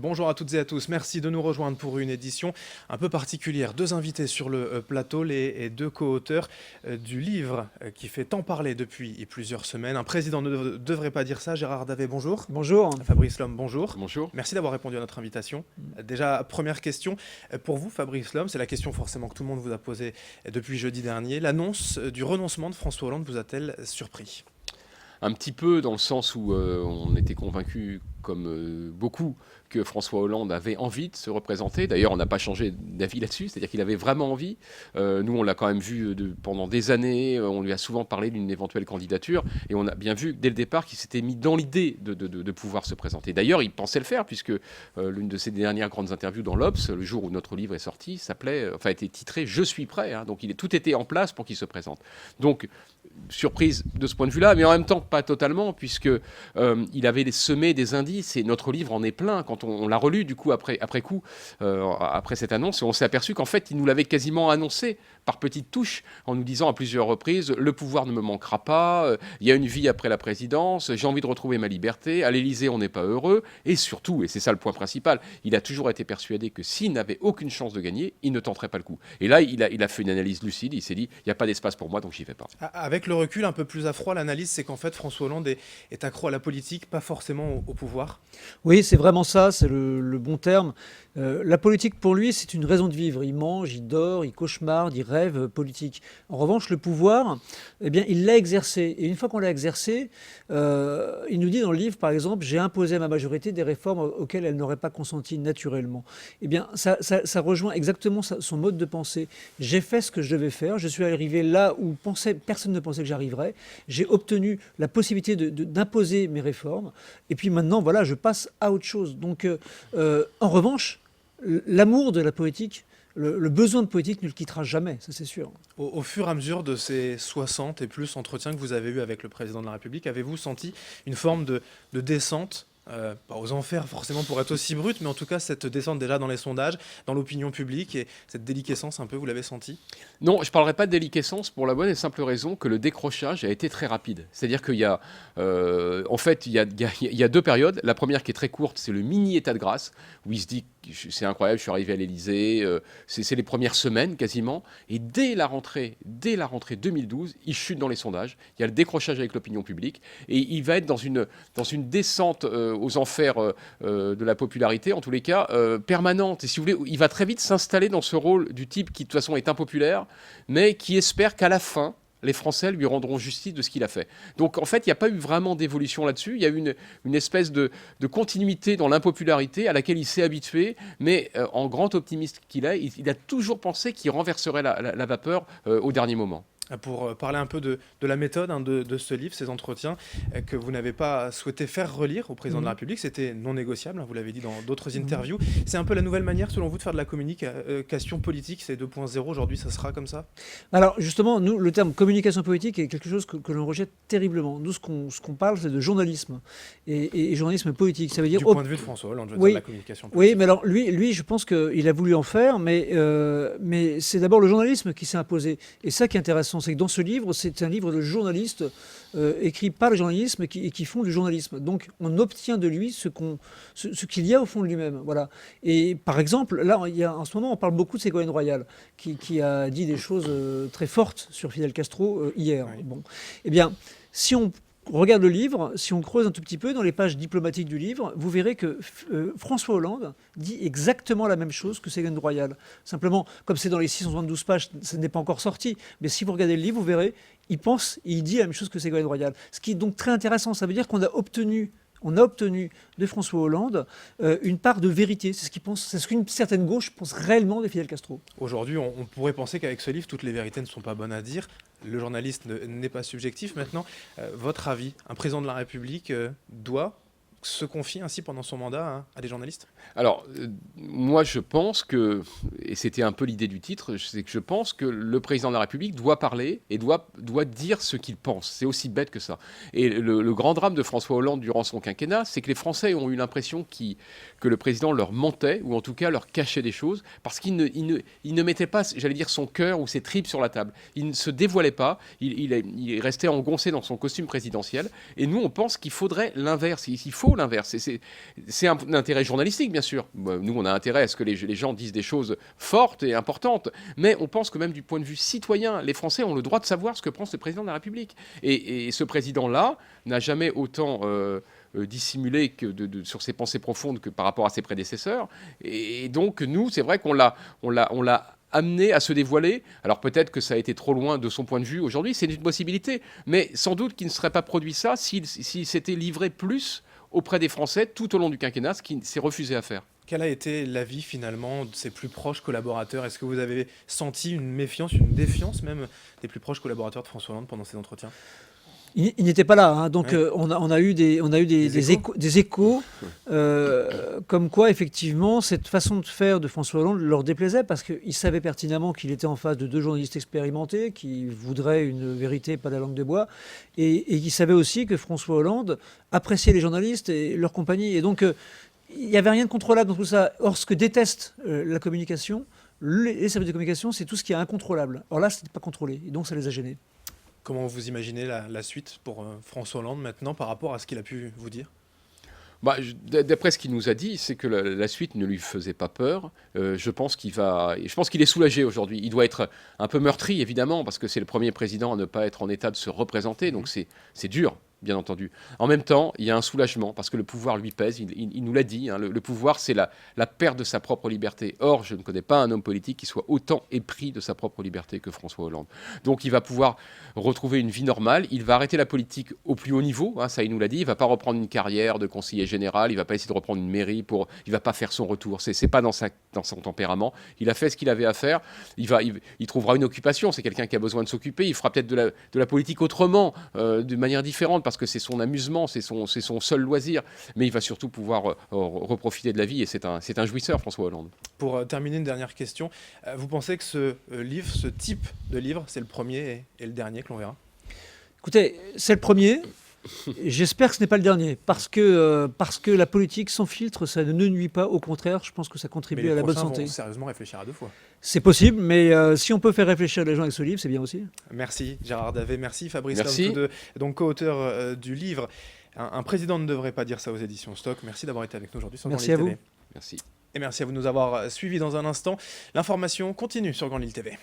Bonjour à toutes et à tous, merci de nous rejoindre pour une édition un peu particulière. Deux invités sur le plateau, les deux co-auteurs du livre qui fait tant parler depuis plusieurs semaines. Un président ne devrait pas dire ça. Gérard Davet, bonjour. Bonjour. Fabrice Lhomme, bonjour. Bonjour. Merci d'avoir répondu à notre invitation. Déjà, première question pour vous, Fabrice Lhomme, c'est la question forcément que tout le monde vous a posée depuis jeudi dernier. L'annonce du renoncement de François Hollande vous a-t-elle surpris ? Un petit peu dans le sens où on était convaincus, comme beaucoup, que François Hollande avait envie de se représenter. D'ailleurs, on n'a pas changé d'avis là-dessus, c'est-à-dire qu'il avait vraiment envie. Nous, on l'a quand même vu pendant des années, on lui a souvent parlé d'une éventuelle candidature, et on a bien vu dès le départ qu'il s'était mis dans l'idée de pouvoir se présenter. D'ailleurs, il pensait le faire, puisque l'une de ses dernières grandes interviews dans l'Obs, le jour où notre livre est sorti, était titré « Je suis prêt ». Donc, tout était en place pour qu'il se présente. Donc, surprise de ce point de vue-là, mais en même temps pas totalement, puisque il avait semé des indices, et notre livre en est plein. Quand on l'a relu du coup après cette annonce, on s'est aperçu qu'en fait il nous l'avait quasiment annoncé par petites touches, en nous disant à plusieurs reprises: le pouvoir ne me manquera pas, il y a une vie après la présidence, j'ai envie de retrouver ma liberté, à l'Élysée on n'est pas heureux, et surtout, et c'est ça le point principal, il a toujours été persuadé que s'il n'avait aucune chance de gagner, il ne tenterait pas le coup. Et là il a fait une analyse lucide, il s'est dit: il n'y a pas d'espace pour moi, donc j'y vais pas. Avec le recul un peu plus à froid, l'analyse c'est qu'en fait François Hollande est accro à la politique, pas forcément au pouvoir. Oui, c'est vraiment ça, c'est le bon terme. La politique pour lui, c'est une raison de vivre. Il mange, il dort, il cauchemarde, il rêve politique. En revanche, le pouvoir, eh bien, il l'a exercé. Et une fois qu'on l'a exercé, il nous dit dans le livre, par exemple: j'ai imposé à ma majorité des réformes auxquelles elle n'aurait pas consenti naturellement. Eh bien, ça rejoint exactement son mode de pensée. J'ai fait ce que je devais faire, je suis arrivé là où personne ne pensait que j'arriverais. J'ai obtenu la possibilité d'imposer mes réformes. Et puis maintenant, voilà, je passe à autre chose. Donc, en revanche, l'amour de la politique, le besoin de politique ne le quittera jamais, ça c'est sûr. Au fur et à mesure de ces 60 et plus entretiens que vous avez eus avec le président de la République, avez-vous senti une forme de descente, pas aux enfers forcément pour être aussi brut, mais en tout cas cette descente déjà dans les sondages, dans l'opinion publique, et cette déliquescence un peu, vous l'avez senti ? Non, je ne parlerai pas de déliquescence pour la bonne et simple raison que le décrochage a été très rapide. C'est-à-dire qu'il y a, en fait, il y a deux périodes. La première qui est très courte, c'est le mini état de grâce, où il se dit: c'est incroyable, je suis arrivé à l'Élysée, c'est les premières semaines quasiment. Et dès la rentrée 2012, il chute dans les sondages. Il y a le décrochage avec l'opinion publique, et il va être dans une descente aux enfers de la popularité, en tous les cas, permanente. Et si vous voulez, il va très vite s'installer dans ce rôle du type qui, de toute façon, est impopulaire, mais qui espère qu'à la fin, les Français lui rendront justice de ce qu'il a fait. Donc en fait, il n'y a pas eu vraiment d'évolution là-dessus. Il y a eu une espèce de continuité dans l'impopularité à laquelle il s'est habitué, mais en grand optimiste qu'il est, il a toujours pensé qu'il renverserait la vapeur au dernier moment. Pour parler un peu de la méthode de ce livre, ces entretiens que vous n'avez pas souhaité faire relire au président de la République, c'était non négociable, vous l'avez dit dans d'autres interviews. C'est un peu la nouvelle manière, selon vous, de faire de la communication politique, c'est 2.0, aujourd'hui ça sera comme ça ? Alors justement, nous, le terme communication politique est quelque chose que l'on rejette terriblement. Nous, ce qu'on parle, c'est de journalisme, et journalisme politique. Ça veut dire, du point de vue de François Hollande, je veux dire, de la communication politique. Oui, mais alors lui, je pense qu'il a voulu en faire, mais c'est d'abord le journalisme qui s'est imposé. Et ça qui est intéressant, c'est que dans ce livre, c'est un livre de journalistes écrit par les journalistes et qui font du journalisme. Donc on obtient de lui ce qu'il y a au fond de lui-même. Voilà. Et par exemple, là, en ce moment, on parle beaucoup de Ségolène Royal, qui a dit des choses très fortes sur Fidel Castro hier. Oui. Bon. Eh bien, si on regarde le livre, si on creuse un tout petit peu dans les pages diplomatiques du livre, vous verrez que François Hollande dit exactement la même chose que Ségolène Royal. Simplement, comme c'est dans les 672 pages, ça n'est pas encore sorti. Mais si vous regardez le livre, vous verrez, il pense et il dit la même chose que Ségolène Royal. Ce qui est donc très intéressant, ça veut dire qu'on a obtenu de François Hollande une part de vérité. C'est ce qu'une certaine gauche pense réellement de Fidel Castro. Aujourd'hui, on pourrait penser qu'avec ce livre, toutes les vérités ne sont pas bonnes à dire. Le journaliste n'est pas subjectif. Maintenant, votre avis, un président de la République doit se confier ainsi pendant son mandat à des journalistes ? Alors, moi je pense que, et c'était un peu l'idée du titre, c'est que je pense que le président de la République doit parler et doit dire ce qu'il pense. C'est aussi bête que ça. Et le grand drame de François Hollande durant son quinquennat, c'est que les Français ont eu l'impression que le président leur mentait, ou en tout cas leur cachait des choses, parce qu'il ne mettait pas, j'allais dire, son cœur ou ses tripes sur la table. Il ne se dévoilait pas, il restait engoncé dans son costume présidentiel. Et nous, on pense qu'il faudrait l'inverse. Il faut faut l'inverse. C'est un intérêt journalistique, bien sûr. Nous, on a intérêt à ce que les gens disent des choses fortes et importantes, mais on pense que même du point de vue citoyen, les Français ont le droit de savoir ce que pense le président de la République. Et ce président-là n'a jamais autant dissimulé sur ses pensées profondes que par rapport à ses prédécesseurs. Et donc, nous, c'est vrai qu'on l'a amené à se dévoiler. Alors peut-être que ça a été trop loin de son point de vue aujourd'hui, c'est une possibilité, mais sans doute qu'il ne serait pas produit ça s'il s'était livré plus auprès des Français tout au long du quinquennat, ce qu'il s'est refusé à faire. Quel a été l'avis finalement de ses plus proches collaborateurs? Est-ce que vous avez senti une méfiance, une défiance même des plus proches collaborateurs de François Hollande pendant ces entretiens? Il n'était pas là, hein, donc Ouais. on a eu des échos comme quoi effectivement cette façon de faire de François Hollande leur déplaisait parce qu'il savait pertinemment qu'il était en face de deux journalistes expérimentés qui voudraient une vérité, pas la langue de bois, et il savait aussi que François Hollande appréciait les journalistes et leur compagnie, et donc il n'y avait rien de contrôlable dans tout ça. Or, ce que déteste la communication, les services de communication, c'est tout ce qui est incontrôlable. Or là, ce n'était pas contrôlé, et donc ça les a gênés. Comment vous imaginez la suite pour François Hollande maintenant par rapport à ce qu'il a pu vous dire? D'après ce qu'il nous a dit, c'est que la suite ne lui faisait pas peur. Je pense qu'il est soulagé aujourd'hui. Il doit être un peu meurtri, évidemment, parce que c'est le premier président à ne pas être en état de se représenter, donc c'est dur, bien entendu. En même temps, il y a un soulagement, parce que le pouvoir lui pèse, il nous l'a dit, hein, le pouvoir, c'est la perte de sa propre liberté. Or, je ne connais pas un homme politique qui soit autant épris de sa propre liberté que François Hollande. Donc, il va pouvoir retrouver une vie normale, il va arrêter la politique au plus haut niveau, hein, ça il nous l'a dit, il ne va pas reprendre une carrière de conseiller général, il ne va pas essayer de reprendre une mairie, il ne va pas faire son retour, c'est pas dans son tempérament, il a fait ce qu'il avait à faire, il trouvera une occupation, c'est quelqu'un qui a besoin de s'occuper, il fera peut-être de la politique autrement, de manière différente, parce que c'est son amusement, c'est son seul loisir, mais il va surtout pouvoir reprofiter de la vie, et c'est un jouisseur, François Hollande. Pour terminer, une dernière question. Vous pensez que ce livre, ce type de livre, c'est le premier et le dernier que l'on verra? Écoutez, c'est le premier. J'espère que ce n'est pas le dernier, parce que la politique sans filtre, ça ne nuit pas. Au contraire, je pense que ça Mais contribue les à la bonne prochains santé. vont sérieusement réfléchir à deux fois. C'est possible, mais si on peut faire réfléchir les gens avec ce livre, c'est bien aussi. Merci Gérard Davet, merci Fabrice Merci. Lhomme, tous deux, donc co-auteur du livre. Un président ne devrait pas dire ça aux éditions Stock. Merci d'avoir été avec nous aujourd'hui sur Merci Grand à Lille vous. TV. Merci. Et merci à vous de nous avoir suivis dans un instant. L'information continue sur Grand Lille TV.